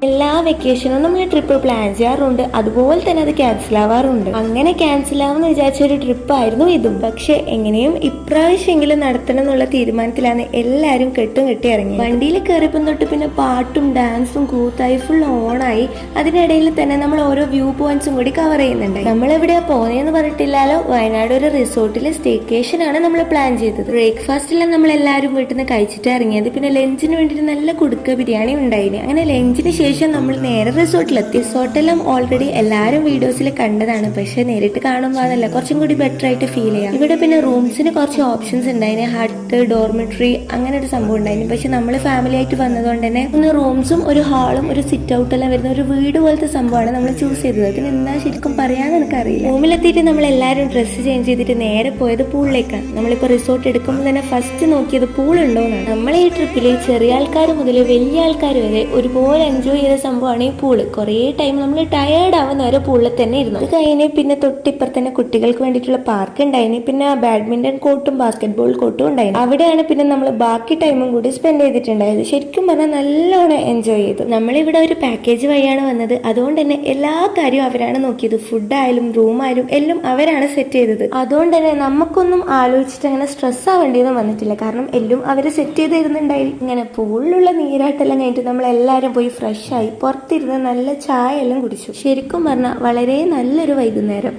എല്ലാ വെക്കേഷനും നമ്മൾ trip plan ചെയ്യാറുണ്ട്, അതുപോലെ തന്നെ അത് ക്യാൻസൽ ആവാറുണ്ട്. അങ്ങനെ ക്യാൻസൽ ആവുമെന്ന് വിചാരിച്ച ഒരു ട്രിപ്പ് ആയിരുന്നു ഇതും. പക്ഷെ എങ്ങനെയും ഇപ്രാവശ്യമെങ്കിലും നടത്തണം എന്നുള്ള തീരുമാനത്തിലാണ് എല്ലാരും കെട്ടി ഇറങ്ങി. വണ്ടിയിൽ കയറിയപ്പം തൊട്ട് പിന്നെ പാട്ടും ഡാൻസും കൂത്തായി ഫുൾ ഓണായി. അതിനിടയിൽ തന്നെ നമ്മൾ ഓരോ വ്യൂ പോയിന്റ്സും കൂടി കവർ ചെയ്യുന്നുണ്ടായി. നമ്മൾ എവിടെയാ പോന്നേന്ന് പറഞ്ഞിട്ടില്ലാലോ, വയനാട് ഒരു റിസോർട്ടിലെ സ്റ്റേക്കേഷൻ ആണ് നമ്മൾ പ്ലാൻ ചെയ്തത്. ബ്രേക്ക്ഫാസ്റ്റിലാണ് നമ്മൾ എല്ലാവരും വീട്ടിൽ നിന്ന് കഴിച്ചിട്ട് ഇറങ്ങിയത്. പിന്നെ ലഞ്ചിന് വേണ്ടിയിട്ട് നല്ല കുടുക്ക ബിരിയാണി ഉണ്ടായിന്. അങ്ങനെ ലഞ്ചിന് ശേഷം നമ്മൾ നേരെ റിസോർട്ടിലെത്തി. റിസോർട്ടെല്ലാം ഓൾറെഡി എല്ലാവരും വീഡിയോസിൽ കണ്ടതാണ്, പക്ഷെ നേരിട്ട് കാണുമ്പോൾ അതല്ല കുറച്ചും കൂടി ബെറ്റർ ആയിട്ട് ഫീൽ ചെയ്യാം. ഇവിടെ പിന്നെ റൂംസിന് കുറച്ച് ഓപ്ഷൻസ് ഉണ്ടായിന്, ഹട്ട്, ഡോർമെട്രി അങ്ങനെ ഒരു സംഭവം ഉണ്ടായിരുന്നു. പക്ഷെ നമ്മൾ ഫാമിലി ആയിട്ട് വന്നതുകൊണ്ട് തന്നെ ഒന്ന് റൂംസും ഒരു ഹാളും ഒരു സിറ്റ് ഔട്ട് എല്ലാം വരുന്ന ഒരു വീട് പോലത്തെ സംഭവമാണ് നമ്മൾ ചൂസ് ചെയ്തത്. അതിന് എന്താ ശരിക്കും പറയാന്ന് എനിക്കറിയില്ല. റൂമിലെത്തിയിട്ട് നമ്മൾ എല്ലാവരും ഡ്രസ്സ് ചേഞ്ച് ചെയ്തിട്ട് നേരെ പോയത് പൂളിലേക്കാണ്. നമ്മളിപ്പോൾ റിസോർട്ട് എടുക്കുമ്പോൾ തന്നെ ഫസ്റ്റ് നോക്കിയത് പൂൾ ഉണ്ടോന്നാണ്. നമ്മൾ ഈ ട്രിപ്പിൽ ചെറിയ ആൾക്കാർ മുതൽ വലിയ ആൾക്കാർ വരെ ഒരുപോലെ എൻജോയ് ചെയ്ത സംഭവമാണ് ഈ പൂള്. കുറേ ടൈം നമ്മൾ ടയേർഡ് ആവുന്നവരെ പൂളിൽ തന്നെ ഇരുന്നു. അത് കഴിഞ്ഞ് പിന്നെ തൊട്ടിപ്പുറത്ത് തന്നെ കുട്ടികൾക്ക് വേണ്ടിയിട്ടുള്ള പാർക്ക് ഉണ്ടായിന്. പിന്നെ ബാഡ്മിന്റൺ കോർട്ടും ബാസ്കറ്റ് ബോൾ കോർട്ടും ഉണ്ടായിരുന്നു. അവിടെയാണ് പിന്നെ നമ്മൾ ബാക്കി ടൈമും കൂടി സ്പെൻഡ് ചെയ്തിട്ടുണ്ടായത്. ശരിക്കും പറഞ്ഞാൽ നല്ലോണം എൻജോയ് ചെയ്തു. നമ്മളിവിടെ ഒരു പാക്കേജ് വഴിയാണ് വന്നത്, അതുകൊണ്ട് തന്നെ എല്ലാ കാര്യവും അവരാണ് നോക്കിയത്. ഫുഡായാലും റൂമായാലും എല്ലാം അവരാണ് സെറ്റ് ചെയ്തത്. അതുകൊണ്ട് തന്നെ നമുക്കൊന്നും ആലോചിച്ചിട്ട് അങ്ങനെ സ്ട്രെസ് ആവേണ്ടിയൊന്നും വന്നിട്ടില്ല. കാരണം എല്ലാം അവർ സെറ്റ് ചെയ്ത് തരുന്നുണ്ടായി. ഇങ്ങനെ പൂളിലുള്ള നീരാട്ടെല്ലാം കഴിഞ്ഞിട്ട് നമ്മൾ എല്ലാവരും പോയി ഫ്രഷ് ആയി പുറത്തിരുന്ന് നല്ല ചായ എല്ലാം കുടിച്ചു. ശരിക്കും പറഞ്ഞാൽ വളരെ നല്ലൊരു വൈകുന്നേരം.